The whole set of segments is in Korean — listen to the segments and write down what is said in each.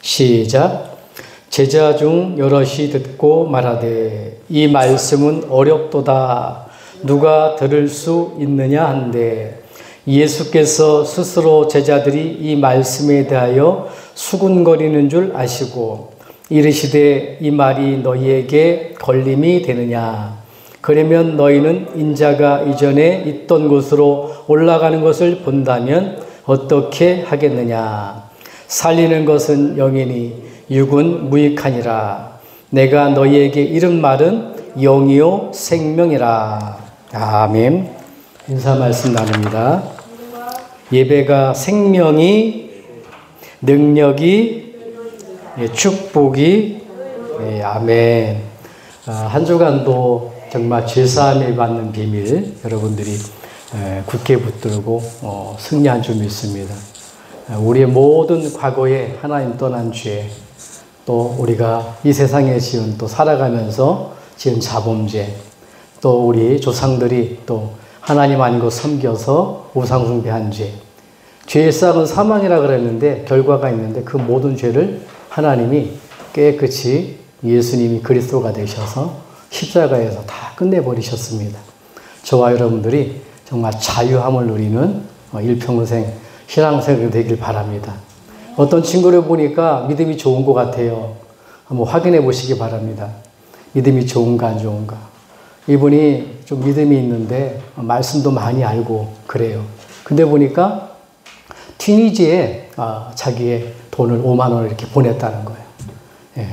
시작. 제자 중 여럿이 듣고 말하되 이 말씀은 어렵도다. 누가 들을 수 있느냐 한데 예수께서 스스로 제자들이 이 말씀에 대하여 수군거리는 줄 아시고 이르시되 이 말이 너희에게 걸림이 되느냐. 그러면 너희는 인자가 이전에 있던 곳으로 올라가는 것을 본다면 어떻게 하겠느냐. 살리는 것은 영이니 육은 무익하니라. 내가 너희에게 이른 말은 영이요 생명이라. 아멘. 인사 말씀 나눕니다. 예배가 생명이, 능력이, 축복이, 아멘. 한 주간도 정말 죄사함을 받는 비밀 여러분들이 굳게 붙들고 승리한 줄 믿습니다. 우리의 모든 과거에 하나님 떠난 죄, 또 우리가 이 세상에 지은 또 살아가면서 지은 자범죄, 또 우리 조상들이 또 하나님 아닌 것 섬겨서 우상 숭배한 죄, 죄의 싹은 사망이라 그랬는데 결과가 있는데 그 모든 죄를 하나님이 깨끗이 예수님이 그리스도가 되셔서 십자가에서 다 끝내버리셨습니다. 저와 여러분들이 정말 자유함을 누리는 일평생 신앙생활이 되길 바랍니다. 어떤 친구를 보니까 믿음이 좋은 것 같아요. 한번 확인해 보시기 바랍니다. 믿음이 좋은가 안 좋은가. 이분이 좀 믿음이 있는데 말씀도 많이 알고 그래요. 근데 보니까 튀니지에 자기의 돈을 5만 원을 이렇게 보냈다는 거예요. 예.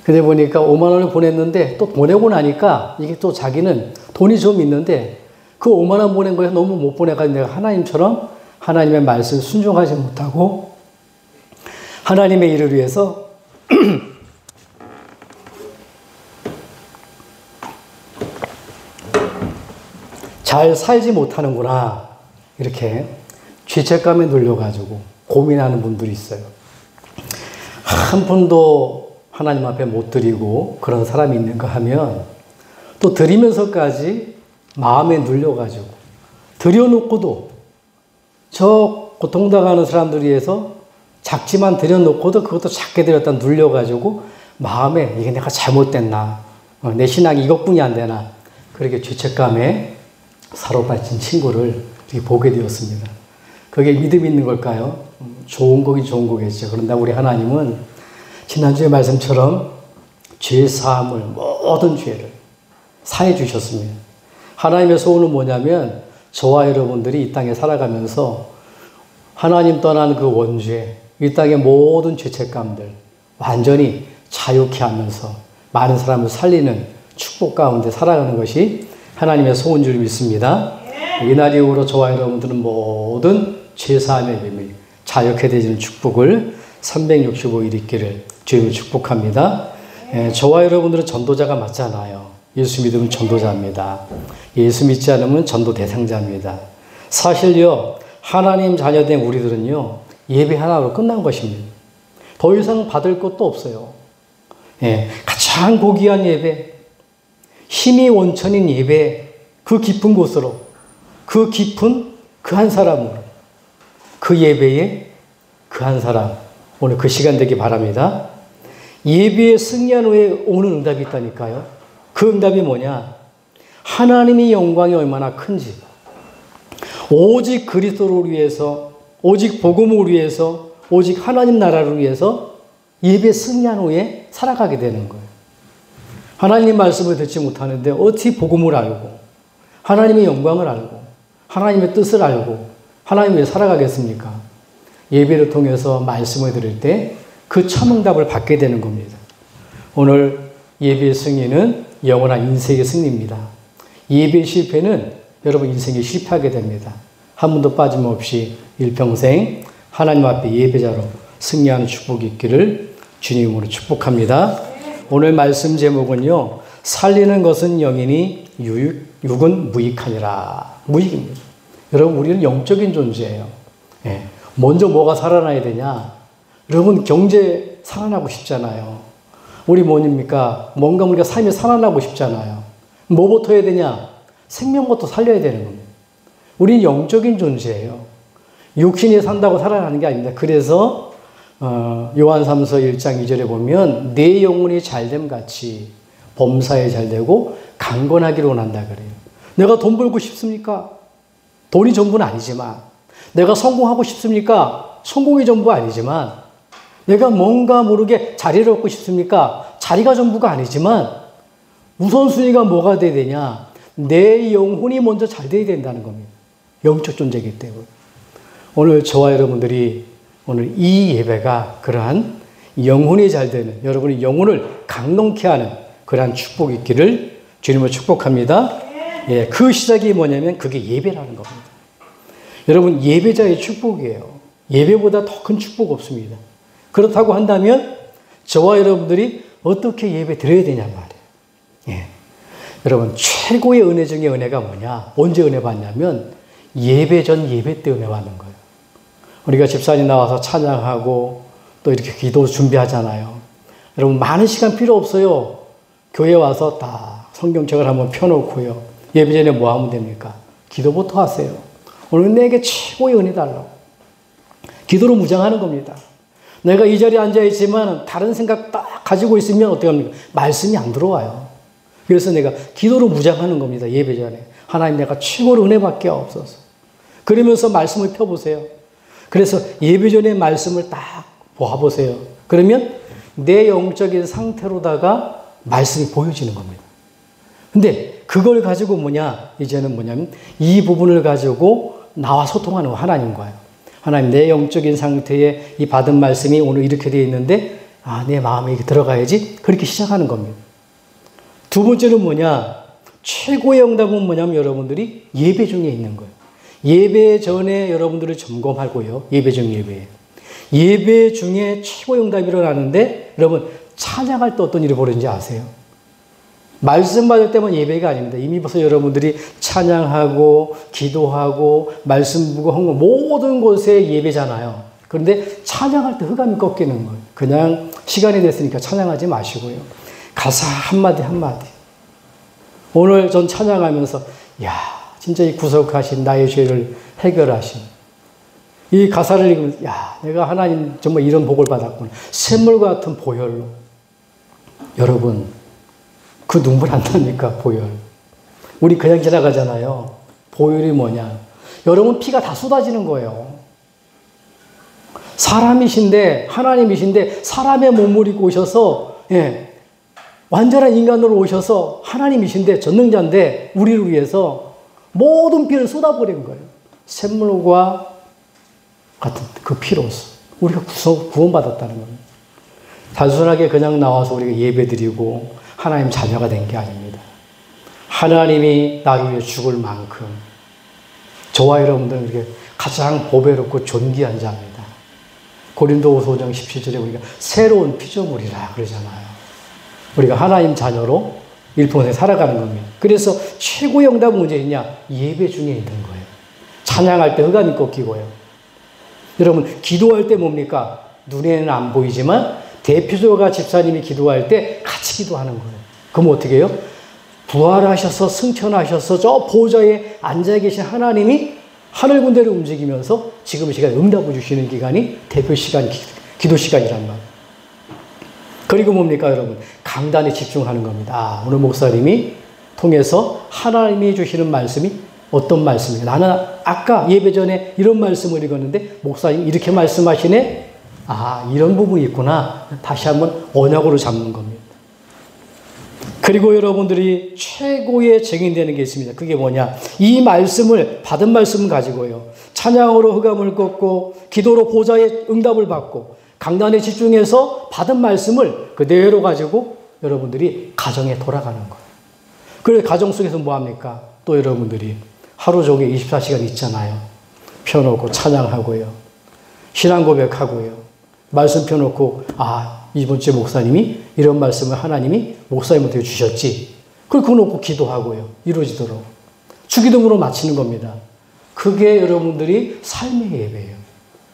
근데 보니까 5만 원을 보냈는데 또 보내고 나니까 이게 또 자기는 돈이 좀 있는데 그 5만 원 보낸 거에 너무 못 보내가지고 내가 하나님처럼 하나님의 말씀을 순종하지 못하고 하나님의 일을 위해서 잘 살지 못하는구나. 이렇게 죄책감에 눌려가지고 고민하는 분들이 있어요. 한 푼도 하나님 앞에 못 드리고 그런 사람이 있는가 하면 또 드리면서까지 마음에 눌려가지고 드려놓고도 저 고통당하는 사람들 위해서 작지만 드려놓고도 그것도 작게 드렸다 눌려가지고 마음에 이게 내가 잘못됐나, 내 신앙이 이것뿐이 안 되나, 그렇게 죄책감에 사로잡힌 친구를 이렇게 보게 되었습니다. 그게 믿음이 있는 걸까요? 좋은 거긴 좋은 거겠죠. 그런데 우리 하나님은 지난주의 말씀처럼 죄 사함을, 모든 죄를 사해 주셨습니다. 하나님의 소원은 뭐냐면 저와 여러분들이 이 땅에 살아가면서 하나님 떠난 그 원죄, 이 땅의 모든 죄책감들 완전히 자유케 하면서 많은 사람을 살리는 축복 가운데 살아가는 것이 하나님의 소원인 줄 믿습니다. 이날 이후로 저와 여러분들은 모든 죄사함의 비밀, 자유케 되는 축복을 365일 있기를 주님을 축복합니다. 저와 여러분들은 전도자가 맞잖아요. 예수 믿으면 전도자입니다. 예수 믿지 않으면 전도 대상자입니다. 사실요, 하나님 자녀된 우리들은요, 예배 하나로 끝난 것입니다. 더 이상 받을 것도 없어요. 가장 고귀한 예배, 힘이 원천인 예배, 그 깊은 곳으로, 그 깊은 그 한 사람으로, 그 예배에 그 한 사람, 오늘 그 시간 되기 바랍니다. 예배에 승리한 후에 오는 응답이 있다니까요. 그 응답이 뭐냐? 하나님의 영광이 얼마나 큰지, 오직 그리스도를 위해서, 오직 복음을 위해서, 오직 하나님 나라를 위해서 예배에 승리한 후에 살아가게 되는 거예요. 하나님 말씀을 듣지 못하는데 어떻게 복음을 알고 하나님의 영광을 알고 하나님의 뜻을 알고 하나님 위해 살아가겠습니까? 예배를 통해서 말씀을 들을 때 그 참응답을 받게 되는 겁니다. 오늘 예배의 승리는 영원한 인생의 승리입니다. 예배 실패는 여러분 인생에 실패하게 됩니다. 한 번도 빠짐없이 일평생 하나님 앞에 예배자로 승리하는 축복이 있기를 주님으로 축복합니다. 오늘 말씀 제목은요, 살리는 것은 영이니 육은 무익하니라. 무익입니다. 여러분, 우리는 영적인 존재예요. 먼저 뭐가 살아나야 되냐? 여러분, 경제 살아나고 싶잖아요. 우리 뭐입니까? 뭔가 우리가 삶이 살아나고 싶잖아요. 뭐부터 해야 되냐? 생명부터 살려야 되는 겁니다. 우리는 영적인 존재예요. 육신이 산다고 살아나는 게 아닙니다. 그래서 요한 3서 1장 2절에 보면 내 영혼이 잘됨 같이 범사에 잘되고 강건하기를 원한다 그래요. 내가 돈 벌고 싶습니까? 돈이 전부는 아니지만, 내가 성공하고 싶습니까? 성공이 전부 아니지만, 내가 뭔가 모르게 자리를 얻고 싶습니까? 자리가 전부가 아니지만, 우선순위가 뭐가 돼야 되냐? 내 영혼이 먼저 잘 돼야 된다는 겁니다. 영적 존재이기 때문에. 오늘 저와 여러분들이 오늘 이 예배가 그러한 영혼이 잘 되는, 여러분의 영혼을 강동케 하는 그러한 축복이 있기를 주님을 축복합니다. 예, 그 시작이 뭐냐면 그게 예배라는 겁니다. 여러분, 예배자의 축복이에요. 예배보다 더 큰 축복 없습니다. 그렇다고 한다면 저와 여러분들이 어떻게 예배 드려야 되냐 말이에요. 예. 여러분, 최고의 은혜 중에 은혜가 뭐냐? 언제 은혜 받냐면 예배 전 예배 때 은혜 받는 거예요. 우리가 집사님 나와서 찬양하고 또 이렇게 기도 준비하잖아요. 여러분, 많은 시간 필요 없어요. 교회 와서 다 성경책을 한번 펴놓고요. 예배 전에 뭐 하면 됩니까? 기도부터 하세요. 오늘 내게 최고의 은혜 달라고. 기도로 무장하는 겁니다. 내가 이 자리에 앉아있지만 다른 생각 딱 가지고 있으면 어떻게 합니까? 말씀이 안 들어와요. 그래서 내가 기도로 무장하는 겁니다. 예배 전에. 하나님, 내가 최고로 은혜 받게 하옵소서. 그러면서 말씀을 펴보세요. 그래서 예배 전에 말씀을 딱 보아보세요. 그러면 내 영적인 상태로다가 말씀이 보여지는 겁니다. 근데 그걸 가지고 이제는 뭐냐면 이 부분을 가지고 나와 소통하는 하나님과요. 하나님, 내 영적인 상태에 이 받은 말씀이 오늘 이렇게 되어 있는데, 내 마음에 이렇게 들어가야지. 그렇게 시작하는 겁니다. 두 번째는 최고의 응답은 뭐냐면 여러분들이 예배 중에 있는 거예요. 예배 전에 여러분들을 점검하고요. 예배 중 예배에. 예배 중에 최고의 응답이 일어나는데, 여러분, 찬양할 때 어떤 일이 벌어지는지 아세요? 말씀 받을 때만 예배가 아닙니다. 이미 벌써 여러분들이 찬양하고 기도하고 말씀 보고 한 거 모든 곳에 예배잖아요. 그런데 찬양할 때 흑암이 꺾이는 거예요. 그냥 시간이 됐으니까 찬양하지 마시고요. 가사 한마디 한마디. 오늘 전 찬양하면서 진짜 이 구속하신 나의 죄를 해결하신 이 가사를 읽으면서 내가 하나님 정말 이런 복을 받았구나. 샘물 같은 보혈로. 여러분, 그 눈물 안 납니까? 보혈. 우리 그냥 지나가잖아요. 보혈이 뭐냐? 여러분, 피가 다 쏟아지는 거예요. 사람이신데, 하나님이신데 사람의 몸을 입고 오셔서 완전한 인간으로 오셔서 하나님이신데, 전능자인데 우리를 위해서 모든 피를 쏟아버린 거예요. 샘물과 같은 그 피로서 우리가 구원받았다는 겁니다. 단순하게 그냥 나와서 우리가 예배드리고 하나님 자녀가 된 게 아닙니다. 하나님이 나를 위해 죽을 만큼 저와 여러분들은 이렇게 가장 보배롭고 존귀한 자입니다. 고린도후서 5장 17절에 우리가 새로운 피조물이라 그러잖아요. 우리가 하나님 자녀로 일평생 살아가는 겁니다. 그래서 최고의 응답은 언제 있냐? 예배 중에 있는 거예요. 찬양할 때 흑암이 꺾이고요. 여러분, 기도할 때 뭡니까? 눈에는 안 보이지만 대표적으로 집사님이 기도할 때 같이 기도하는 거예요. 그럼 어떻게 해요? 부활하셔서 승천하셔서 저 보좌에 앉아 계신 하나님이 하늘 군대를 움직이면서 지금 이 시간에 응답을 주시는 기간이 대표 시간, 기도 시간이란 말이에요. 그리고 뭡니까, 여러분? 강단에 집중하는 겁니다. 오늘 목사님이 통해서 하나님이 주시는 말씀이 어떤 말씀이에요? 나는 아까 예배 전에 이런 말씀을 읽었는데 목사님 이렇게 말씀하시네? 이런 부분이 있구나. 다시 한번 언약으로 잡는 겁니다. 그리고 여러분들이 최고의 증인되는 게 있습니다. 그게 뭐냐? 이 말씀을, 받은 말씀을 가지고요. 찬양으로 흑암을 꺾고 기도로 보좌의 응답을 받고 강단에 집중해서 받은 말씀을 그대로 가지고 여러분들이 가정에 돌아가는 거예요. 그래서 가정 속에서 뭐합니까? 또 여러분들이 하루 종일 24시간 있잖아요. 펴놓고 찬양하고요. 신앙 고백하고요. 말씀 펴놓고 이번 주에 목사님이 이런 말씀을 하나님이 목사님한테 주셨지. 그거 놓고 기도하고요. 이루어지도록. 주기도문으로 마치는 겁니다. 그게 여러분들이 삶의 예배예요.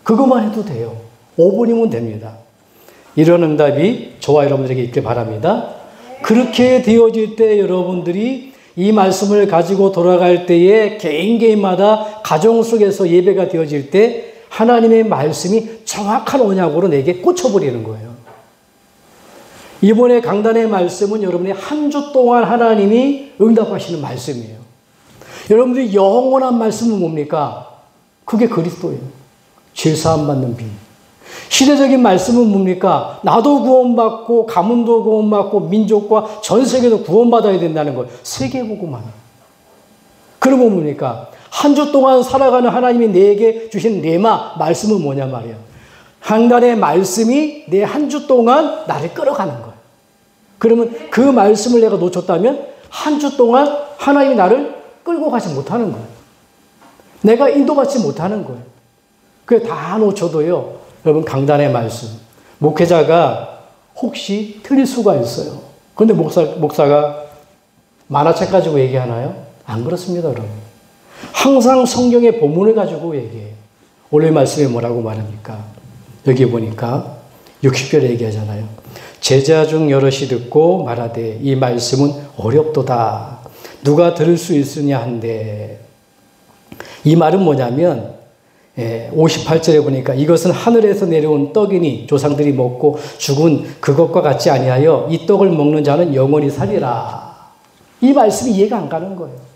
그것만 해도 돼요. 5분이면 됩니다. 이런 응답이 저와 여러분들에게 있길 바랍니다. 그렇게 되어질 때 여러분들이 이 말씀을 가지고 돌아갈 때에 개인마다 가정 속에서 예배가 되어질 때 하나님의 말씀이 정확한 언약으로 내게 꽂혀버리는 거예요. 이번에 강단의 말씀은 여러분이 한 주 동안 하나님이 응답하시는 말씀이에요. 여러분들이 영원한 말씀은 뭡니까? 그게 그리스도예요. 죄사함 받는 비밀. 시대적인 말씀은 뭡니까? 나도 구원받고 가문도 구원받고 민족과 전 세계도 구원받아야 된다는 걸 세계복음만. 그러면 뭡니까? 한 주 동안 살아가는 하나님이 내게 주신 레마 말씀은 뭐냐 말이에요. 강단의 말씀이 내 한 주 동안 나를 끌어가는 거예요. 그러면 그 말씀을 내가 놓쳤다면 한 주 동안 하나님이 나를 끌고 가지 못하는 거예요. 내가 인도받지 못하는 거예요. 그게 다 놓쳐도요. 여러분 강단의 말씀. 목회자가 혹시 틀릴 수가 있어요. 그런데 목사가 만화책 가지고 얘기하나요? 안 그렇습니다, 여러분. 항상 성경의 본문을 가지고 얘기해요. 오늘 말씀에 뭐라고 말합니까? 여기 보니까 60절에 얘기하잖아요. 제자 중 여럿이 듣고 말하되 이 말씀은 어렵도다. 누가 들을 수 있으냐 한데. 이 말은 뭐냐면 58절에 보니까 이것은 하늘에서 내려온 떡이니 조상들이 먹고 죽은 그것과 같지 아니하여 이 떡을 먹는 자는 영원히 살리라. 이 말씀이 이해가 안 가는 거예요.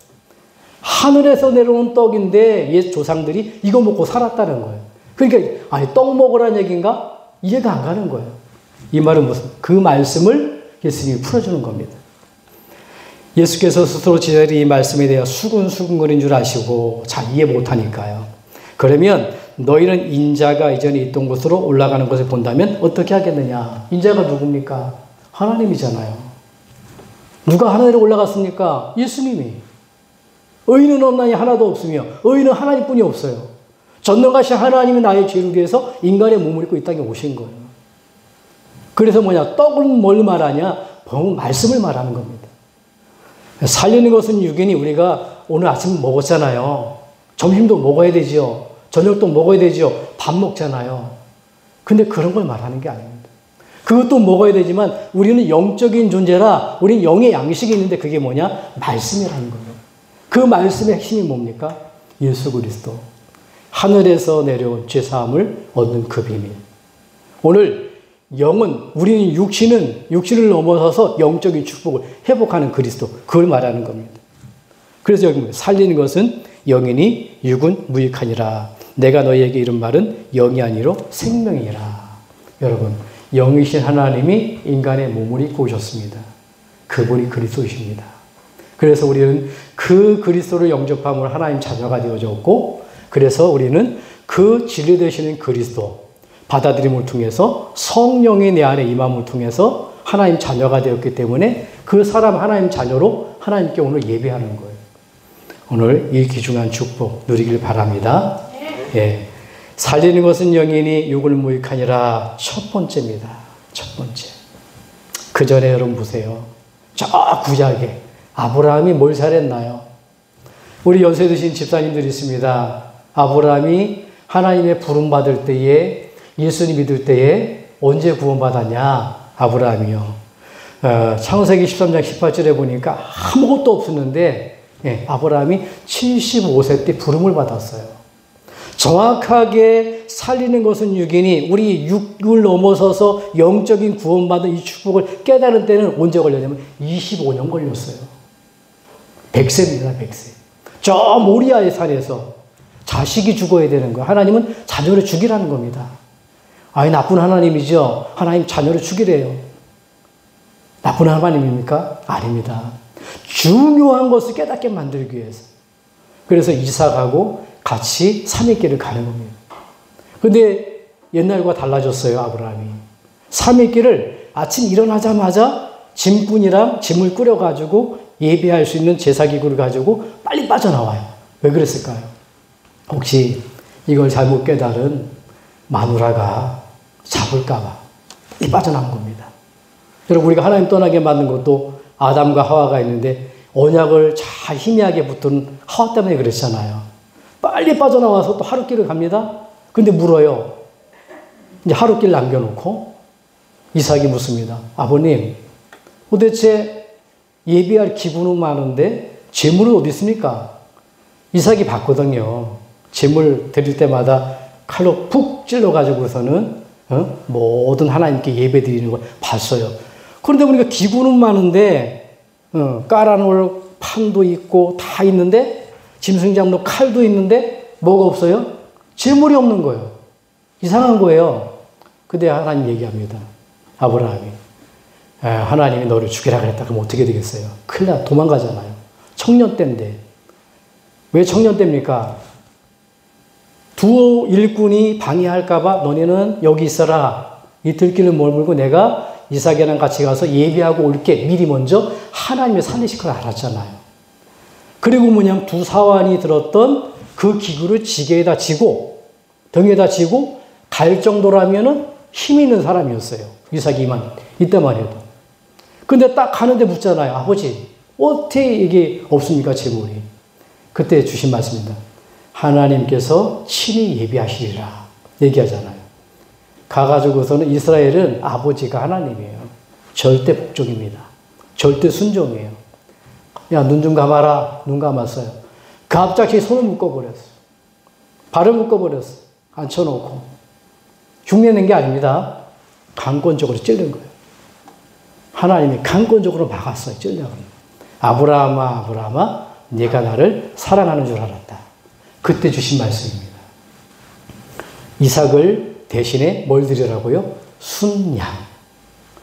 하늘에서 내려온 떡인데 옛 조상들이 이거 먹고 살았다는 거예요. 그러니까 아니 떡 먹으라는 얘기인가? 이해가 안 가는 거예요. 이 말은 무슨? 그 말씀을 예수님이 풀어주는 겁니다. 예수께서 스스로 제자들이 이 말씀에 대해 수근수근거리는 줄 아시고 잘 이해 못하니까요. 그러면 너희는 인자가 이전에 있던 곳으로 올라가는 것을 본다면 어떻게 하겠느냐? 인자가 누굽니까? 하나님이잖아요. 누가 하늘에 올라갔습니까? 예수님이. 의인은 없나니 하나도 없으며 의인은 하나님뿐이 없어요. 전능하신 하나님이 나의 죄를 위해서 인간의 몸을 입고 이 땅에 오신 거예요. 그래서 뭐냐? 떡은 뭘 말하냐? 말씀을 말하는 겁니다. 살리는 것은 육이니 우리가 오늘 아침 먹었잖아요. 점심도 먹어야 되지요. 저녁도 먹어야 되지요. 밥 먹잖아요. 근데 그런 걸 말하는 게 아닙니다. 그것도 먹어야 되지만 우리는 영적인 존재라 우리는 영의 양식이 있는데 그게 뭐냐? 말씀이라는 거예요. 그 말씀의 핵심이 뭡니까? 예수 그리스도. 하늘에서 내려온 죄사함을 얻는 그 비밀. 오늘 영은 우리는 육신을 넘어서서 영적인 축복을 회복하는 그리스도. 그걸 말하는 겁니다. 그래서 여기 살리는 것은 영이니 육은 무익하니라. 내가 너희에게 이른 말은 영이 아니로 생명이라. 여러분, 영이신 하나님이 인간의 몸을 입고 오셨습니다. 그분이 그리스도이십니다. 그래서 우리는 그 그리스도를 영접함으로 하나님 자녀가 되어졌고, 그래서 우리는 그 진리 되시는 그리스도 받아들임을 통해서 성령이 내 안에 임함을 통해서 하나님 자녀가 되었기 때문에 그 사람 하나님 자녀로 하나님께 오늘 예배하는 거예요. 오늘 이 귀중한 축복 누리길 바랍니다. 예. 살리는 것은 영이니 육을 무익하니라. 첫 번째입니다. 첫 번째. 그 전에 여러분 보세요. 저 구약에 아브라함이 뭘 잘했나요? 우리 연세 드신 집사님들이 있습니다. 아브라함이 하나님의 부름받을 때에 예수님 믿을 때에 언제 구원받았냐? 아브라함이요. 창세기 13장 18절에 보니까 아무것도 없었는데 아브라함이 75세 때 부름을 받았어요. 정확하게 살리는 것은 육이니 우리 육을 넘어서서 영적인 구원받은 이 축복을 깨달은 때는 언제 걸렸냐면 25년 걸렸어요. 100세입니다. 100세. 저 모리아의 산에서 자식이 죽어야 되는 거예요. 하나님은 자녀를 죽이라는 겁니다. 아니 나쁜 하나님이죠. 하나님 자녀를 죽이래요. 나쁜 하나님입니까? 아닙니다. 중요한 것을 깨닫게 만들기 위해서. 그래서 이삭하고 같이 산에길을 가는 겁니다. 근데 옛날과 달라졌어요. 아브라함이. 산에길을 아침 일어나자마자 짐꾼이랑 짐을 꾸려가지고 예배할 수 있는 제사기구를 가지고 빨리 빠져나와요. 왜 그랬을까요? 혹시 이걸 잘못 깨달은 마누라가 잡을까봐 빨리 빠져나온 겁니다. 여러분 우리가 하나님 떠나게 만든 것도 아담과 하와가 있는데 언약을 잘 희미하게 붙은 하와 때문에 그랬잖아요. 빨리 빠져나와서 또 하룻길을 갑니다. 근데 물어요. 이제 하룻길 남겨놓고 이삭이 묻습니다. 아버님, 도대체 예비할 기분은 많은데 재물은 어디 있습니까? 이삭이 봤거든요. 재물 드릴 때마다 칼로 푹 찔러가지고서는 모든 하나님께 예배 드리는 걸 봤어요. 그런데 보니까 기구는 많은데 깔아놓을 판도 있고 다 있는데 짐승 잡는 칼도 있는데 뭐가 없어요? 재물이 없는 거예요. 이상한 거예요. 근데 하나님 얘기합니다. 아브라함이 하나님이 너를 죽이라 그랬다. 그럼 어떻게 되겠어요? 큰일 나 도망가잖아요. 청년 때인데. 왜 청년 때입니까? 두 일꾼이 방해할까 봐 너네는 여기 있어라. 이 들길을 머물고 내가 이삭이랑 같이 가서 예배하고 올게. 미리 먼저 하나님의 살리실 걸 알았잖아요. 그리고 뭐냐면 두 사환이 들었던 그 기구를 지게에다 지고 등에다 지고 갈 정도라면은 힘 있는 사람이었어요. 이삭이 이때만 해도. 근데 딱 가는데 묻잖아요. 아버지, 어떻게 이게 없습니까? 재물이. 그때 주신 말씀입니다. 하나님께서 친히 예비하시리라 얘기하잖아요. 가가지고서는 이스라엘은 아버지가 하나님이에요. 절대 복종입니다. 절대 순종이에요. 야, 눈 좀 감아라. 눈 감았어요. 갑자기 손을 묶어버렸어. 발을 묶어버렸어. 앉혀놓고. 흉내낸 게 아닙니다. 강권적으로 찔른 거예요. 하나님이 강권적으로 막았어요. 찔려고. 아브라함아, 아브라함아, 네가 나를 사랑하는 줄 알았다. 그때 주신 말씀입니다. 이삭을 대신에 뭘 드리라고요? 순양.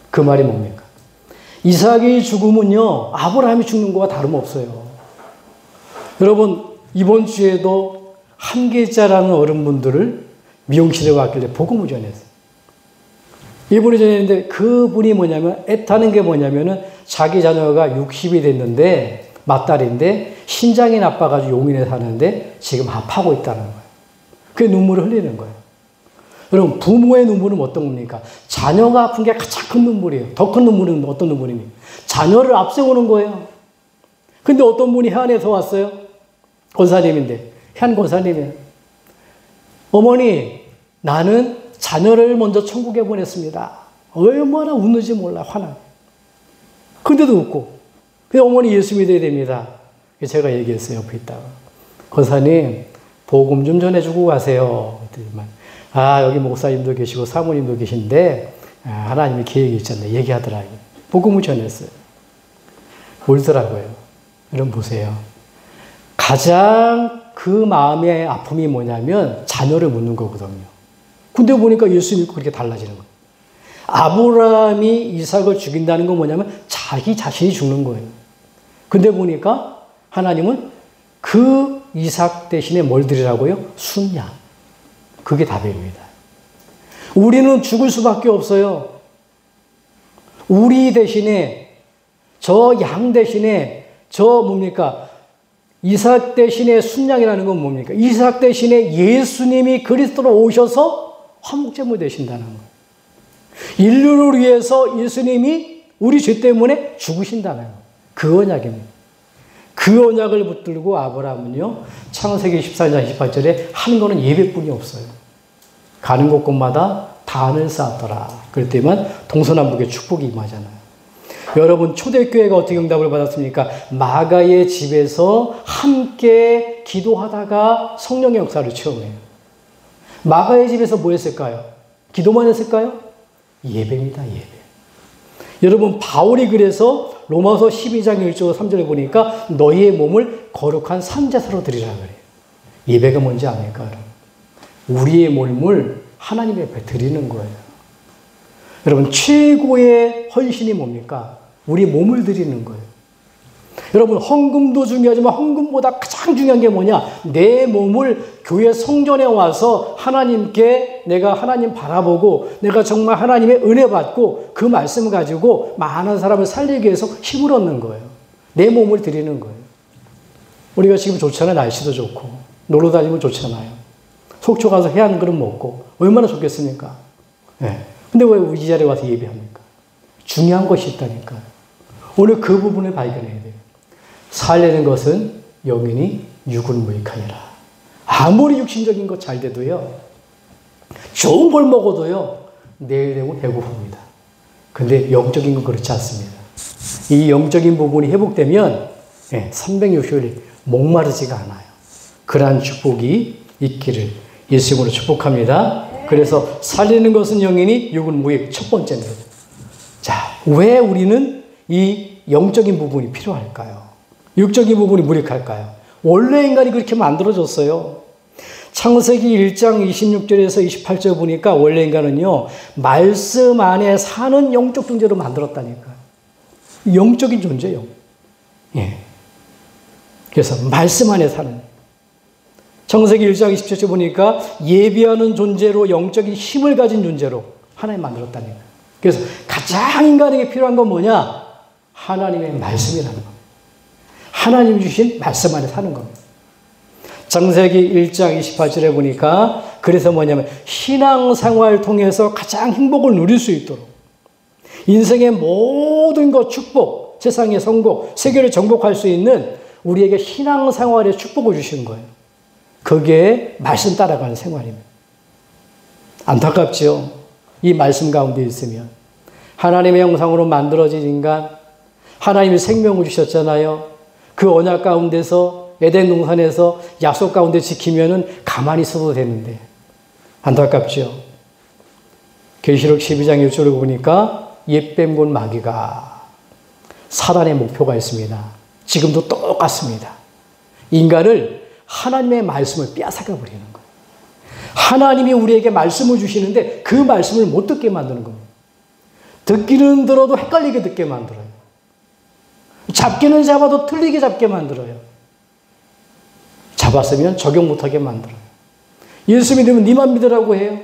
그 말이 뭡니까? 이삭이 죽으면요, 아브라함이 죽는 거와 다름없어요. 여러분, 이번 주에도 한계자라는 어른분들을 미용실에 왔길래 복음을 전했어요. 이분이 전했는데 그분이 뭐냐면, 애타는 게 뭐냐면은 자기 자녀가 60이 됐는데, 맏딸인데, 신장이 나빠가지고 용인에 사는데 지금 아파하고 있다는 거예요. 그게 눈물을 흘리는 거예요. 여러분, 부모의 눈물은 어떤 겁니까? 자녀가 아픈 게 가장 큰 눈물이에요. 더 큰 눈물은 어떤 눈물입니까? 자녀를 앞세우는 거예요. 근데 어떤 분이 해안에서 왔어요? 권사님인데, 해안 권사님이에요. 어머니, 나는 자녀를 먼저 천국에 보냈습니다. 얼마나 웃는지 몰라, 화나. 근데도 웃고. 근데 어머니 예수 믿어야 됩니다. 제가 얘기했어요, 옆에 있다가. 권사님, 복음 좀 전해주고 가세요. 여기 목사님도 계시고 사모님도 계신데, 하나님이 계획이 있잖아요. 얘기하더라고요. 복음을 전했어요. 울더라고요. 여러분 보세요. 가장 그 마음의 아픔이 뭐냐면 자녀를 묻는 거거든요. 근데 보니까 예수 믿고 그렇게 달라지는 거예요. 아브라함이 이삭을 죽인다는 건 뭐냐면 자기 자신이 죽는 거예요. 근데 보니까 하나님은 그 이삭 대신에 뭘 드리라고요? 순양. 그게 답입니다. 우리는 죽을 수밖에 없어요. 우리 대신에, 저 양 대신에, 이삭 대신에 순양이라는 건 뭡니까? 이삭 대신에 예수님이 그리스도로 오셔서 화목제물 되신다는 거예요. 인류를 위해서 예수님이 우리 죄 때문에 죽으신다는 거예요. 그 언약입니다. 그 언약을 붙들고 아브라함은요, 창세기 14장 28절에 한 거는 예배뿐이 없어요. 가는 곳곳마다 단을 쌓았더라. 그럴 때만 동서남북의 축복이 임하잖아요. 여러분, 초대교회가 어떻게 응답을 받았습니까? 마가의 집에서 함께 기도하다가 성령의 역사를 체험해요. 마가의 집에서 뭐 했을까요? 기도만 했을까요? 예배입니다, 예배. 여러분, 바울이 그래서 로마서 12장 1절 3절에 보니까 너희의 몸을 거룩한 산제사로 드리라 그래요. 예배가 뭔지 아닙니까, 여러분? 우리의 몸을 하나님 앞에 드리는 거예요. 여러분, 최고의 헌신이 뭡니까? 우리 몸을 드리는 거예요. 여러분, 헌금도 중요하지만 헌금보다 가장 중요한 게 뭐냐? 내 몸을 교회 성전에 와서 하나님께 내가 하나님 바라보고 내가 정말 하나님의 은혜 받고 그 말씀을 가지고 많은 사람을 살리기 위해서 힘을 얻는 거예요. 내 몸을 드리는 거예요. 우리가 지금 좋잖아요. 날씨도 좋고 놀러 다니면 좋잖아요. 속초 가서 회 한 그릇 먹고 얼마나 좋겠습니까? 네. 근데 왜 우리 이 자리에 와서 예배합니까? 중요한 것이 있다니까요. 오늘 그 부분을 발견해야 돼요. 살리는 것은 영원히 육은 무익하니라. 아무리 육신적인 것 잘 돼도요, 좋은 걸 먹어도요, 내일 되면 배고픕니다. 근데 영적인 건 그렇지 않습니다. 이 영적인 부분이 회복되면 360일 목마르지가 않아요. 그러한 축복이 있기를 예수 이름으로 축복합니다. 그래서 살리는 것은 영이니 육은 무익. 첫 번째입니다. 자, 왜 우리는 이 영적인 부분이 필요할까요? 육적인 부분이 무익할까요? 원래 인간이 그렇게 만들어졌어요. 창세기 1장 26절에서 28절 보니까 원래 인간은요, 말씀 안에 사는 영적 존재로 만들었다니까요. 영적인 존재요. 예. 그래서 말씀 안에 사는. 창세기 1장 27절 보니까 예비하는 존재로 영적인 힘을 가진 존재로 하나님 만들었다니까요. 그래서 가장 인간에게 필요한 건 뭐냐? 하나님의 말씀이라는 겁니다. 하나님이 주신 말씀 안에 사는 겁니다. 창세기 1장 28절에 보니까 그래서 뭐냐면 신앙생활을 통해서 가장 행복을 누릴 수 있도록 인생의 모든 것 축복, 세상의 성공, 세계를 정복할 수 있는 우리에게 신앙생활의 축복을 주시는 거예요. 그게 말씀 따라가는 생활입니다. 안타깝죠. 이 말씀 가운데 있으면 하나님의 형상으로 만들어진 인간, 하나님이 생명을 주셨잖아요. 그 언약 가운데서 에덴 동산에서 약속 가운데 지키면은 가만히 있어도 되는데 안타깝죠. 계시록 12장 1절을 보니까 옛뱀군 마귀가 사단의 목표가 있습니다. 지금도 똑같습니다. 인간을 하나님의 말씀을 빼앗아가 버리는 거예요. 하나님이 우리에게 말씀을 주시는데 그 말씀을 못 듣게 만드는 겁니다. 듣기는 들어도 헷갈리게 듣게 만들어요. 잡기는 잡아도 틀리게 잡게 만들어요. 잡았으면 적용 못하게 만들어요. 예수 믿으면 니만 믿으라고 해요.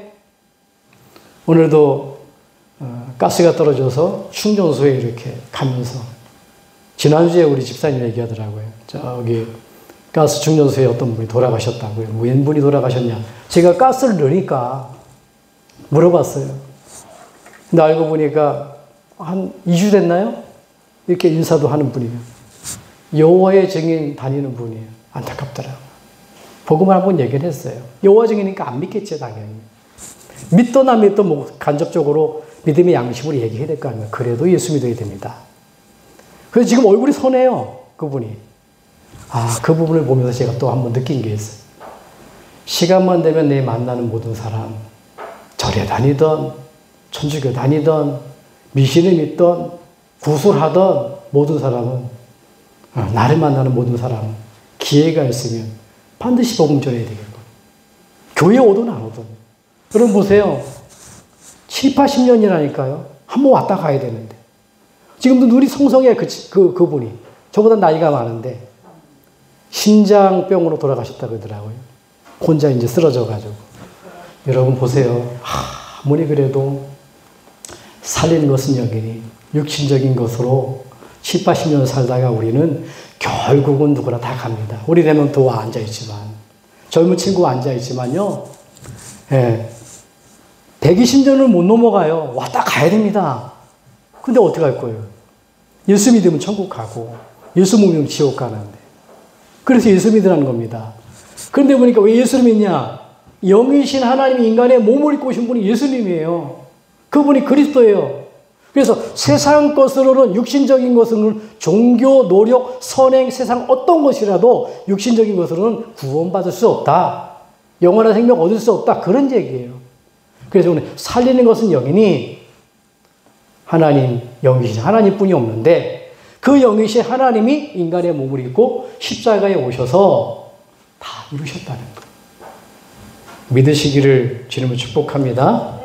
오늘도 가스가 떨어져서 충전소에 이렇게 가면서 지난주에 우리 집사님 얘기하더라고요. 저기 가스 충전소에 어떤 분이 돌아가셨다고요. 웬분이 돌아가셨냐. 제가 가스를 넣으니까 물어봤어요. 근데 알고 보니까 한 2주 됐나요? 이렇게 인사도 하는 분이에요. 여호와의 증인 다니는 분이에요. 안타깝더라고요. 복음을 한번 얘기를 했어요. 여호와 증인이니까 안 믿겠지 당연히. 믿든 안 믿든 뭐 간접적으로 믿음의 양심으로 얘기해야 될 거 아니에요. 그래도 예수 믿어야 됩니다. 그래서 지금 얼굴이 선해요. 그분이. 그 부분을 보면서 제가 또 한번 느낀 게 있어요. 시간만 되면 내 만나는 모든 사람, 절에 다니던, 천주교 다니던, 미신을 믿던, 구술하던 모든 사람은, 나를 만나는 모든 사람은 기회가 있으면 반드시 복음 전해야 되겠고. 교회 오든 안 오든. 여러분 보세요. 7, 80년이라니까요. 한번 왔다 가야 되는데. 지금도 눈이 성성해, 그분이. 저보다 나이가 많은데, 심장병으로 돌아가셨다 그러더라고요. 혼자 이제 쓰러져가지고. 여러분 보세요. 아무리 그래도 살리는 것은 여기니, 육신적인 것으로 7, 80년 살다가 우리는 결국은 누구나 다 갑니다. 우리 되면 또 앉아있지만, 젊은 친구 앉아있지만요, 120년을 못 넘어가요. 왔다 가야 됩니다. 근데 어떻게 할 거예요? 예수 믿으면 천국 가고, 예수 믿으면 지옥 가는데. 그래서 예수 믿으라는 겁니다. 그런데 보니까 왜 예수를 믿냐? 영이신 하나님이 인간의 몸을 입고 오신 분이 예수님이에요. 그분이 그리스도예요. 그래서 세상 것으로는, 육신적인 것으로는 종교, 노력, 선행, 세상 어떤 것이라도 육신적인 것으로는 구원받을 수 없다. 영원한 생명 얻을 수 없다. 그런 얘기예요. 그래서 오늘 살리는 것은 영이니 하나님, 영이신 하나님뿐이 없는데 그 영이신 하나님이 인간의 몸을 입고 십자가에 오셔서 다 이루셨다는 거예요. 믿으시기를 주님을 축복합니다.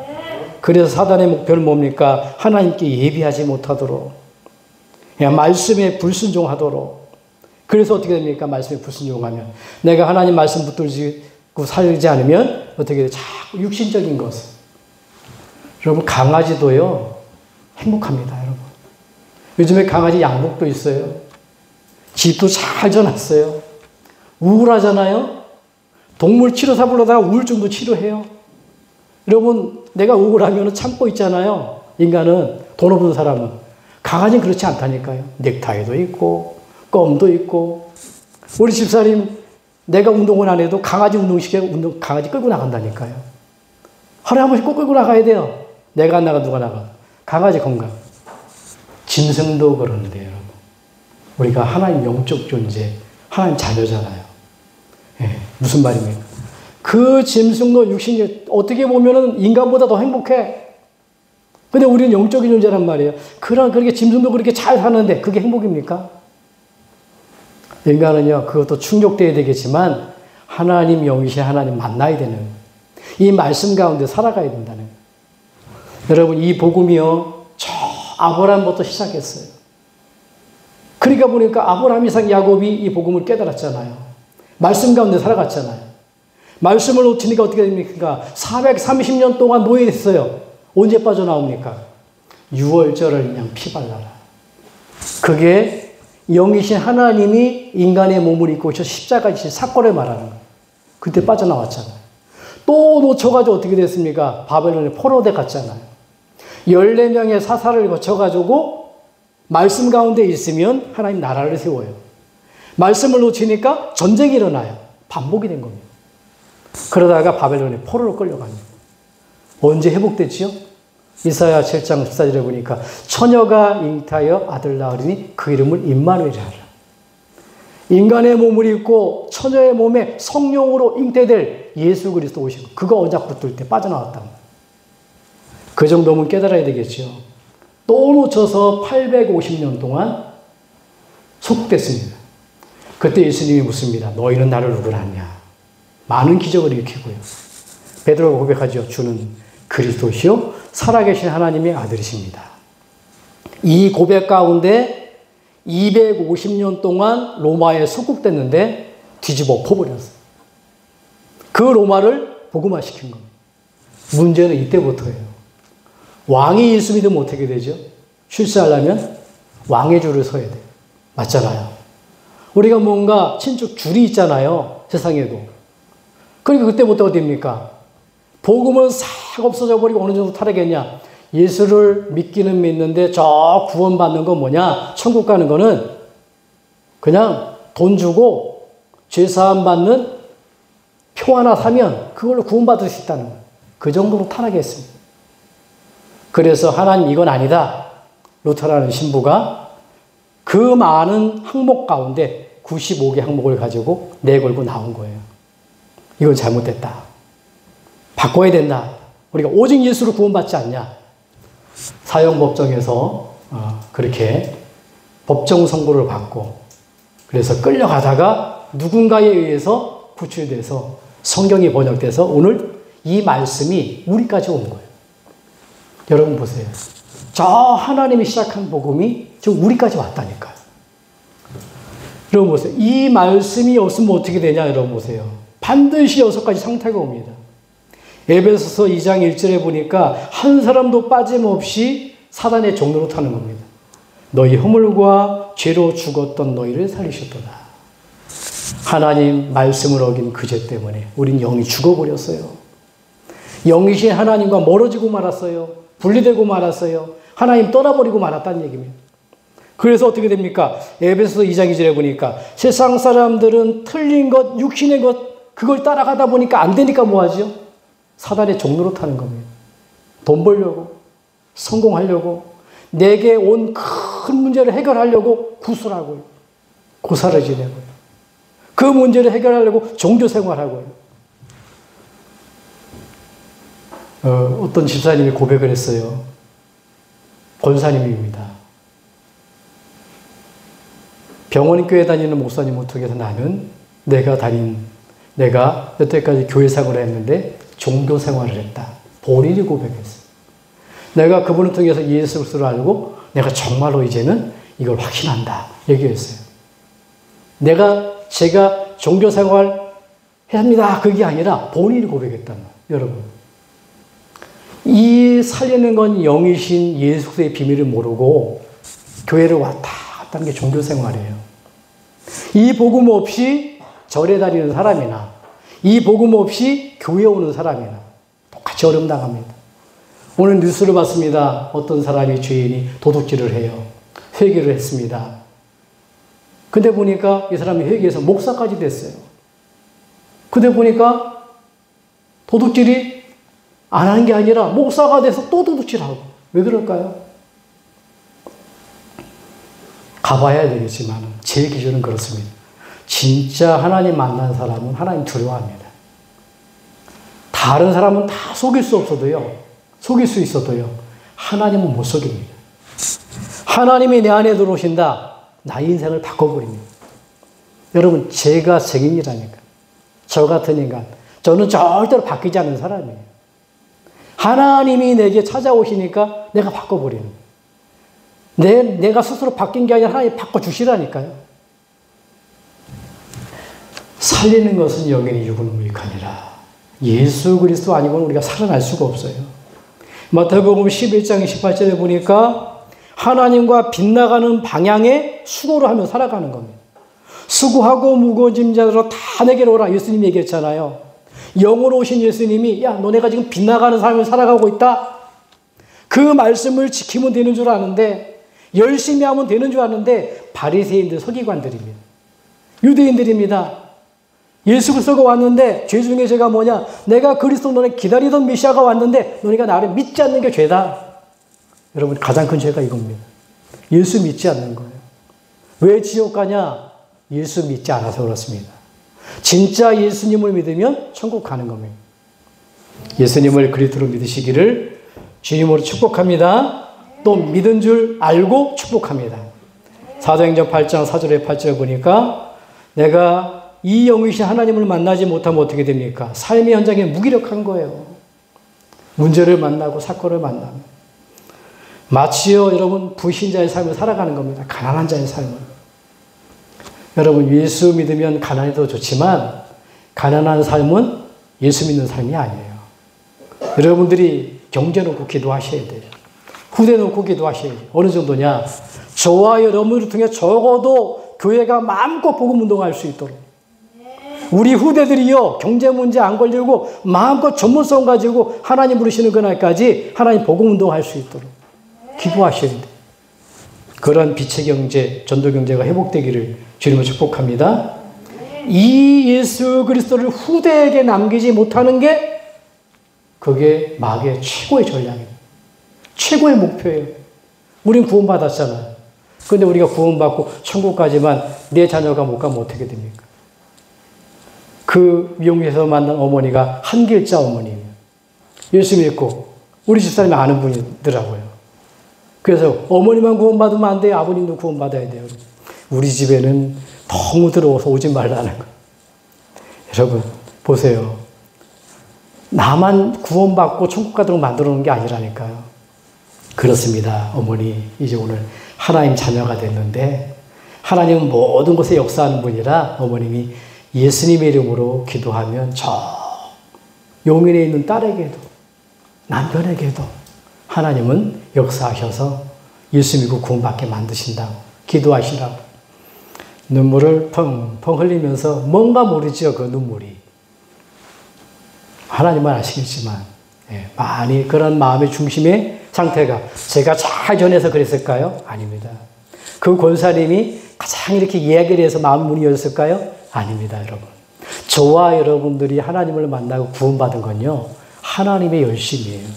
그래서 사단의 목표는 뭡니까? 하나님께 예비하지 못하도록, 말씀에 불순종하도록. 그래서 어떻게 됩니까? 말씀에 불순종하면 내가 하나님 말씀 붙들고 살지 않으면 어떻게 돼요? 자꾸 육신적인 것. 여러분 강아지도요 행복합니다. 여러분 요즘에 강아지 양복도 있어요. 집도 잘 져놨어요. 우울하잖아요. 동물 치료사 불러다가 우울증도 치료해요. 여러분 내가 우울하면 참고 있잖아요. 인간은, 돈 없는 사람은. 강아지는 그렇지 않다니까요. 넥타이도 있고 껌도 있고. 우리 집사님 내가 운동을 안 해도 강아지 운동시켜 강아지 끌고 나간다니까요. 하루에 한 번씩 꼭 끌고 나가야 돼요. 내가 안 나가 누가 나가. 강아지 건강. 짐승도 그러는데 여러분. 우리가 하나님 영적 존재, 하나님 자녀잖아요. 무슨 말입니까? 그 짐승도 육신이 어떻게 보면은 인간보다 더 행복해. 근데 우리는 영적인 존재란 말이에요. 그렇게 짐승도 그렇게 잘 사는데 그게 행복입니까? 인간은요, 그것도 충족돼야 되겠지만 하나님 영이신 하나님 만나야 되는, 이 말씀 가운데 살아가야 된다는 거예요. 여러분, 이 복음이요, 저 아브라함부터 시작했어요. 그러니까 보니까 아브라함, 이삭, 야곱이 이 복음을 깨달았잖아요. 말씀 가운데 살아갔잖아요. 말씀을 놓치니까 어떻게 됩니까? 430년 동안 노예됐어요. 언제 빠져나옵니까? 6월절을 그냥 피발라라. 그게 영이신 하나님이 인간의 몸을 입고 오셔 십자가에 지신 사건을 말하는 거예요. 그때 빠져나왔잖아요. 또 놓쳐가지고 어떻게 됐습니까? 바벨론의 포로대 갔잖아요. 14명의 사사를 거쳐가지고 말씀 가운데 있으면 하나님 나라를 세워요. 말씀을 놓치니까 전쟁이 일어나요. 반복이 된 겁니다. 그러다가 바벨론의 포로로 끌려갑니다. 언제 회복됐지요? 이사야 7장 14절에 보니까 처녀가 잉타하여 아들 낳으리니 그 이름을 임마누엘이라 하라. 인간의 몸을 입고 처녀의 몸에 성령으로 잉태될 예수 그리스도 오시고 그거 언작 붙들 때 빠져나왔단 말이에요. 그 정도면 깨달아야 되겠죠. 또 놓쳐서 850년 동안 속됐습니다. 그때 예수님이 묻습니다. 너희는 나를 누구라 하냐? 많은 기적을 일으키고요. 베드로가 고백하죠. 주는 그리스도시요 살아계신 하나님의 아들이십니다. 이 고백 가운데 250년 동안 로마에 속국됐는데 뒤집어 엎어버렸어요. 그 로마를 복음화시킨 겁니다. 문제는 이때부터예요. 왕이 예수 믿으면 어떻게 되죠? 출세하려면 왕의 줄을 서야 돼요. 맞잖아요. 우리가 뭔가 친척 줄이 있잖아요. 세상에도. 그러니까 그때부터 어디입니까? 복음은 싹 없어져 버리고 어느 정도 타락했냐? 예수를 믿기는 믿는데 저 구원받는 건 뭐냐? 천국 가는 거는 그냥 돈 주고 죄사함 받는 표 하나 사면 그걸로 구원받을 수 있다는 거예요. 그 정도로 타락했습니다. 그래서 하나님 이건 아니다. 루터라는 신부가 그 많은 항목 가운데 95개 항목을 가지고 내걸고 나온 거예요. 이건 잘못됐다. 바꿔야 된다. 우리가 오직 예수로 구원받지 않냐. 사형법정에서 그렇게 법정 선고를 받고 그래서 끌려가다가 누군가에 의해서 구출돼서 성경이 번역돼서 오늘 이 말씀이 우리까지 온 거예요. 여러분 보세요. 저 하나님이 시작한 복음이 지금 우리까지 왔다니까요. 여러분 보세요. 이 말씀이 없으면 어떻게 되냐 여러분 보세요. 반드시 6가지 상태가 옵니다. 에베소서 2장 1절에 보니까 한 사람도 빠짐없이 사단의 종로로 타는 겁니다. 너희 허물과 죄로 죽었던 너희를 살리셨도다. 하나님 말씀을 어긴 그 죄 때문에 우린 영이 죽어버렸어요. 영이신 하나님과 멀어지고 말았어요. 분리되고 말았어요. 하나님 떠나버리고 말았다는 얘기입니다. 그래서 어떻게 됩니까? 에베소서 2장 2절에 보니까 세상 사람들은 틀린 것, 육신의 것 그걸 따라가다 보니까 안 되니까 뭐 하죠? 사단의 종로로 타는 겁니다. 돈 벌려고, 성공하려고, 내게 온 큰 문제를 해결하려고 구술하고요. 고사를 지내고요. 그 문제를 해결하려고 종교생활하고요. 어떤 집사님이 고백을 했어요. 권사님입니다. 병원 교회 다니는 목사님을 통해서 나는 내가 여태까지 교회 생활을 했는데 종교 생활을 했다. 본인이 고백했어요. 내가 그분을 통해서 예수 그리스도를 알고 내가 정말로 이제는 이걸 확신한다. 얘기했어요. 제가 종교 생활 합니다. 그게 아니라 본인이 고백했단 말이에요. 여러분. 이 살리는 건 영이신 예수 그리스도의 비밀을 모르고 교회를 왔다 갔다 하는 게 종교 생활이에요. 이 복음 없이 절에 다니는 사람이나 이 복음 없이 교회 오는 사람이나 똑같이 어려움 당합니다. 오늘 뉴스를 봤습니다. 어떤 사람이 죄인이 도둑질을 해요. 회개를 했습니다. 근데 보니까 이 사람이 회개해서 목사까지 됐어요. 근데 보니까 도둑질이 안 한 게 아니라 목사가 돼서 또 도둑질하고. 왜 그럴까요? 가봐야 되겠지만 제 기준은 그렇습니다. 진짜 하나님 만난 사람은 하나님 두려워합니다. 다른 사람은 다 속일 수 없어도요. 속일 수 있어도요. 하나님은 못 속입니다. 하나님이 내 안에 들어오신다. 나의 인생을 바꿔버립니다. 여러분, 제가 증인이라니까. 저 같은 인간. 저는 절대로 바뀌지 않는 사람이에요. 하나님이 내게 찾아오시니까 내가 바꿔버리는 거예요. 내가 스스로 바뀐 게 아니라 하나님이 바꿔주시라니까요. 살리는 것은 영원히 육은 무익하니라. 예수 그리스도 아니고는 우리가 살아날 수가 없어요. 마태복음 11장 28절에 보니까 하나님과 빗나가는 방향에 수고를 하며 살아가는 겁니다. 수고하고 무거운 짐 자들아 다 내게로 오라. 예수님이 얘기했잖아요. 영으로 오신 예수님이 야, 너네가 지금 빗나가는 삶을 살아가고 있다. 그 말씀을 지키면 되는 줄 아는데, 열심히 하면 되는 줄 아는데 바리새인들, 서기관들입니다. 유대인들입니다. 예수 그리스도가 왔는데 죄 중에 죄가 뭐냐? 내가 그리스도 너네 기다리던 메시아가 왔는데 너네가 나를 믿지 않는 게 죄다. 여러분, 가장 큰 죄가 이겁니다. 예수 믿지 않는 거예요. 왜 지옥 가냐? 예수 믿지 않아서 그렇습니다. 진짜 예수님을 믿으면 천국 가는 겁니다. 예수님을 그리스도로 믿으시기를 주님으로 축복합니다. 또 믿은 줄 알고 축복합니다. 사도행전 8장 4절에 8절에 보니까 내가 이 영이신 하나님을 만나지 못하면 어떻게 됩니까? 삶의 현장에 무기력한 거예요. 문제를 만나고 사건을 만나면. 마치요, 여러분, 불신자의 삶을 살아가는 겁니다. 가난한 자의 삶을. 여러분, 예수 믿으면 가난해도 좋지만 가난한 삶은 예수 믿는 삶이 아니에요. 여러분들이 경제 놓고 기도하셔야 돼요. 후대 놓고 기도하셔야 돼요. 어느 정도냐? 저와 여러분을 통해 적어도 교회가 마음껏 복음 운동할 수 있도록, 우리 후대들이요, 경제 문제 안 걸리고 마음껏 전문성 가지고 하나님 부르시는 그날까지 하나님 복음 운동할 수 있도록 기도하셔야 돼요. 그런 빛의 경제, 전도 경제가 회복되기를 주님을 축복합니다. 이 예수 그리스도를 후대에게 남기지 못하는 게 그게 마귀의 최고의 전략입니다. 최고의 목표예요. 우린 구원받았잖아요. 그런데 우리가 구원받고 천국까지만 내 자녀가 못 가면 어떻게 됩니까? 그 미용에서 만난 어머니가 한길자 어머니예요. 예수 믿고 우리 집사람이 아는 분이더라고요. 그래서 어머니만 구원받으면 안 돼요. 아버님도 구원받아야 돼요. 우리 집에는 너무 들어와서 오지 말라는 거예요. 여러분 보세요. 나만 구원받고 천국 가도록 만들어 놓은 게 아니라니까요. 그렇습니다. 어머니 이제 오늘 하나님 자녀가 됐는데 하나님은 모든 것에 역사하는 분이라 어머님이 예수님의 이름으로 기도하면 저 용인에 있는 딸에게도 남편에게도 하나님은 역사하셔서 예수 믿고 구원받게 만드신다고 기도하시라고 눈물을 펑펑 흘리면서 뭔가 모르죠. 그 눈물이 하나님만 아시겠지만 많이 그런 마음의 중심의 상태가 제가 잘 전해서 그랬을까요? 아닙니다. 그 권사님이 가장 이렇게 이야기를 해서 마음 문이 열렸을까요? 아닙니다, 여러분. 저와 여러분들이 하나님을 만나고 구원받은 건요, 하나님의 열심이에요.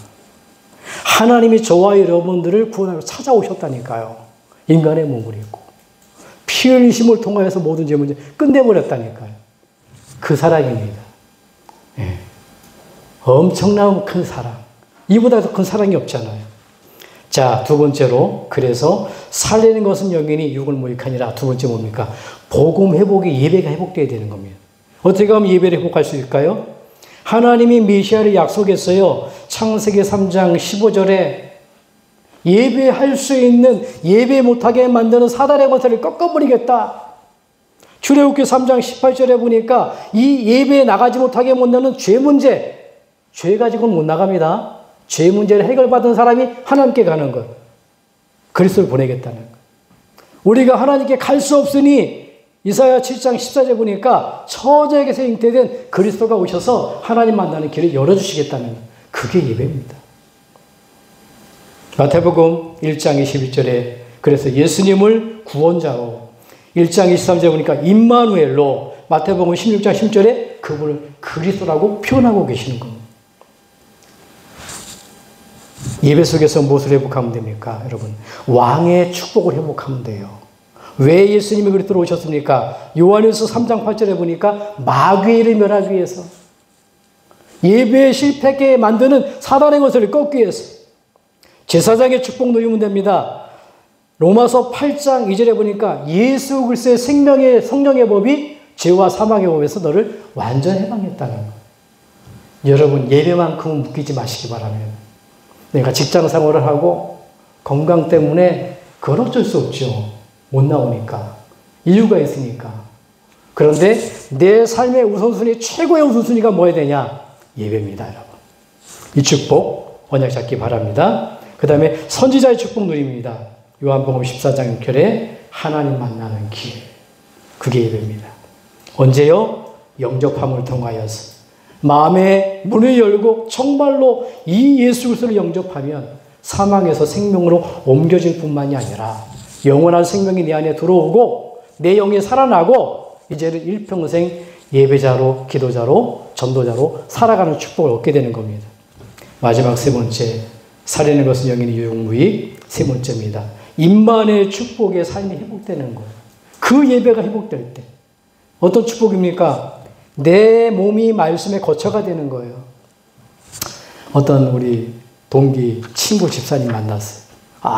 하나님이 저와 여러분들을 구원하러 찾아오셨다니까요. 인간의 몸을 입고. 피 흘리심을 통하여서 모든 죄 문제 끝내버렸다니까요. 그 사랑입니다. 예. 엄청난 큰 사랑. 이보다 더 큰 사랑이 없잖아요. 자, 두 번째로, 그래서 살리는 것은 영원히 육을 무익하니라. 두 번째 뭡니까? 복음 회복이 예배가 회복되어야 되는 겁니다. 어떻게 하면 예배를 회복할 수 있을까요? 하나님이 메시아를 약속했어요. 창세기 3장 15절에 예배할 수 있는, 예배 못하게 만드는 사단의 권세를 꺾어버리겠다. 출애굽기 3장 18절에 보니까 이 예배에 나가지 못하게 만드는 죄 문제, 죄 가지고는 못 나갑니다. 죄 문제를 해결받은 사람이 하나님께 가는 것. 그리스도를 보내겠다는 것. 우리가 하나님께 갈 수 없으니 이사야 7장 14절에 보니까 처자에게서 잉태된 그리스도가 오셔서 하나님 만나는 길을 열어주시겠다는 것. 그게 예배입니다. 마태복음 1장 21절에 그래서 예수님을 구원자로 1장 23절에 보니까 임마누엘로 마태복음 16장 10절에 그분을 그리스도라고 표현하고 계시는 겁니다. 예배 속에서 무엇을 회복하면 됩니까? 여러분, 왕의 축복을 회복하면 돼요. 왜 예수님이 그리스도로 오셨습니까? 요한일서 3장 8절에 보니까 마귀를 멸하기 위해서 예배에 실패하게 만드는 사단의 것을 꺾기 위해서 제사장의 축복 누리면 됩니다. 로마서 8장 2절에 보니까 예수 그리스도의 생명의 성령의 법이 죄와 사망의 법에서 너를 완전 해방했다는 거예요. 여러분 예배만큼은 묶이지 마시기 바랍니다. 내가 직장 생활을 하고 건강 때문에 그건 어쩔 수 없죠. 못 나오니까. 이유가 있으니까. 그런데 내 삶의 우선순위, 최고의 우선순위가 뭐야 되냐? 예배입니다, 여러분. 이 축복 언약 잡기 바랍니다. 그 다음에 선지자의 축복 누립니다. 요한복음 14장 6절에 하나님 만나는 길. 그게 예배입니다. 언제요? 영접함을 통하여서 마음의 문을 열고 정말로 이 예수 그리스도를 영접하면 사망에서 생명으로 옮겨질 뿐만이 아니라 영원한 생명이 내 안에 들어오고 내 영이 살아나고 이제는 일평생 예배자로, 기도자로, 전도자로 살아가는 축복을 얻게 되는 겁니다. 마지막 세 번째, 살리는 것은 영인이 유용무이. 세 번째입니다. 임만의 축복의 삶이 회복되는 거예요. 그 예배가 회복될 때 어떤 축복입니까? 내 몸이 말씀에 거처가 되는 거예요. 어떤 우리 동기 친구 집사님 만났어요.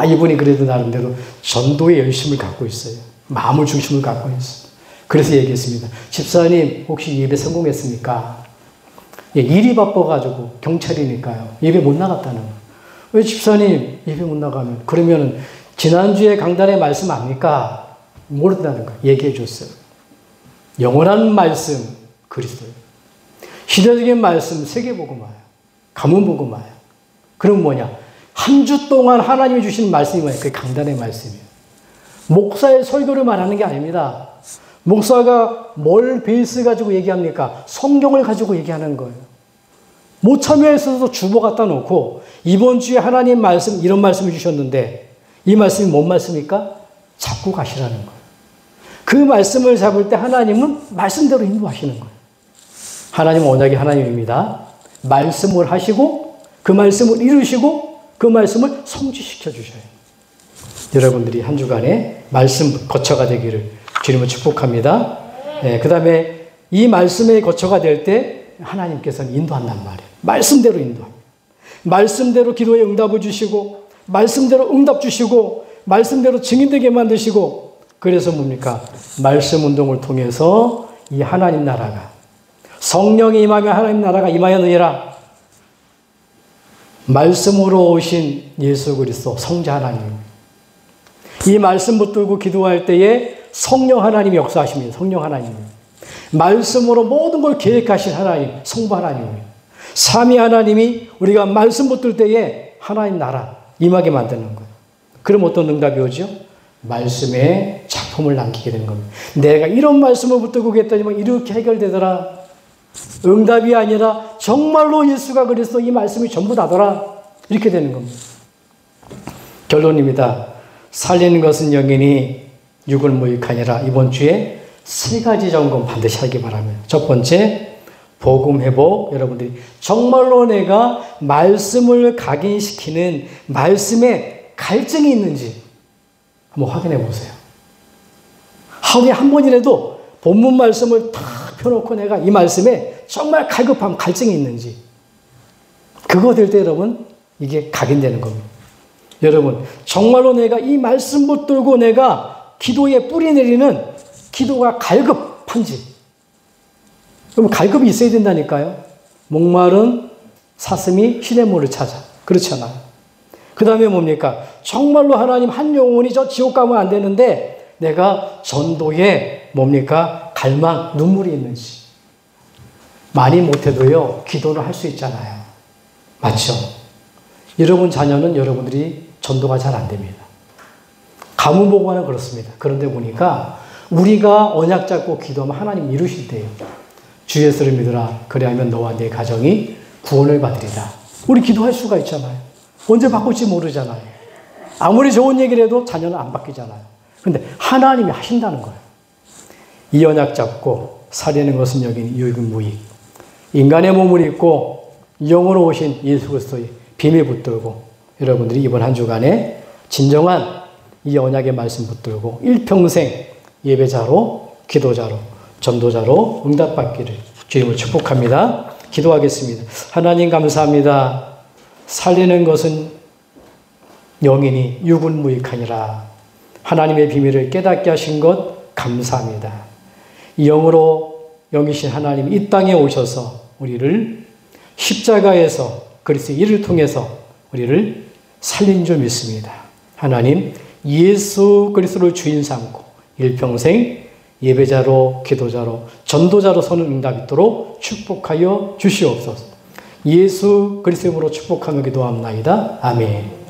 이분이 그래도 나름대로 전도에 열심을 갖고 있어요. 마음을 중심을 갖고 있어요. 그래서 얘기했습니다. 집사님 혹시 예배 성공했습니까? 일이 바빠가지고 경찰이니까요. 예배 못 나갔다는 거예요. 왜 집사님 예배 못 나가면? 그러면은 지난주에 강단의 말씀 압니까? 모른다는 거예요. 얘기해 줬어요. 영원한 말씀 그리스도예요. 시대적인 말씀 세계복음화예요. 가문복음화예요. 그럼 뭐냐? 한 주 동안 하나님이 주신 말씀이 뭐냐? 그게 강단의 말씀이에요. 목사의 설교를 말하는 게 아닙니다. 목사가 뭘 베이스 가지고 얘기합니까? 성경을 가지고 얘기하는 거예요. 못 참여했어도 주보 갖다 놓고 이번 주에 하나님 말씀 이런 말씀을 주셨는데 이 말씀이 뭔 말씀입니까? 잡고 가시라는 거예요. 그 말씀을 잡을 때 하나님은 말씀대로 인도하시는 거예요. 하나님은 언약의 하나님입니다. 말씀을 하시고 그 말씀을 이루시고 그 말씀을 성취시켜 주셔요. 여러분들이 한 주간에 말씀 거처가 되기를 주님을 축복합니다. 그 다음에 이 말씀의 거처가 될 때 하나님께서는 인도한단 말이에요. 말씀대로 인도합니다. 말씀대로 기도에 응답을 주시고 말씀대로 응답 주시고 말씀대로 증인되게 만드시고 그래서 뭡니까? 말씀 운동을 통해서 이 하나님 나라가 성령이 임하면 하나님 나라가 임하였느니라. 말씀으로 오신 예수 그리스도 성자 하나님. 이 말씀 붙들고 기도할 때에 성령 하나님이 역사하십니다. 성령 하나님. 말씀으로 모든 걸 계획하신 하나님, 성부 하나님이에요. 삼위 하나님이 우리가 말씀 붙들 때에 하나님 나라 임하게 만드는 거예요. 그럼 어떤 응답이 오죠? 말씀에 작품을 남기게 되는 겁니다. 내가 이런 말씀을 붙들고 했더니만 이렇게 해결되더라. 응답이 아니라 정말로 예수가 그리스도 이 말씀이 전부 다더라. 이렇게 되는 겁니다. 결론입니다. 살리는 것은 영이니 육을 무익하니라. 이번 주에 세 가지 점검 반드시 하기 바랍니다. 첫 번째, 복음 회복. 여러분들이 정말로 내가 말씀을 각인시키는 말씀에 갈증이 있는지 한번 확인해 보세요. 하루에 한 번이라도 본문 말씀을 탁 펴놓고 내가 이 말씀에 정말 갈급함, 갈증이 있는지 그거 될 때 여러분 이게 각인되는 겁니다. 여러분 정말로 내가 이 말씀 붙들고 내가 기도에 뿌리 내리는 기도가 갈급한지 그럼 갈급이 있어야 된다니까요. 목마른 사슴이 시냇물을 찾아. 그렇잖아요. 그 다음에 뭡니까? 정말로 하나님 한 영혼이 저 지옥 가면 안 되는데 내가 전도에 뭡니까? 갈망, 눈물이 있는지. 많이 못해도요, 기도를 할 수 있잖아요. 맞죠? 여러분 자녀는 여러분들이 전도가 잘 안 됩니다. 가문보고는 그렇습니다. 그런데 보니까 우리가 언약 잡고 기도하면 하나님 이루실 때요. 주 예수를 믿으라. 그리하면 너와 네 가정이 구원을 받으리라. 우리 기도할 수가 있잖아요. 언제 바꿀지 모르잖아요. 아무리 좋은 얘기를 해도 자녀는 안 바뀌잖아요. 그런데 하나님이 하신다는 거예요. 이 언약 잡고 살리는 것은 여기는 유익무익. 인간의 몸을 입고 영으로 오신 예수 그리스도의 비밀 붙들고 여러분들이 이번 한 주간에 진정한 이 언약의 말씀 붙들고 일평생 예배자로, 기도자로, 전도자로 응답받기를 주님을 축복합니다. 기도하겠습니다. 하나님 감사합니다. 살리는 것은 영이니 육은 무익하니라. 하나님의 비밀을 깨닫게 하신 것 감사합니다. 이 영으로 영이신 하나님 이 땅에 오셔서 우리를 십자가에서 그리스도의 일을 통해서 우리를 살린 줄 믿습니다. 하나님 예수 그리스도를 주인 삼고 일평생 예배자로 기도자로 전도자로 서는 응답 있도록 축복하여 주시옵소서. 예수 그리스도의 이름으로 축복하며 기도합나이다. 아멘.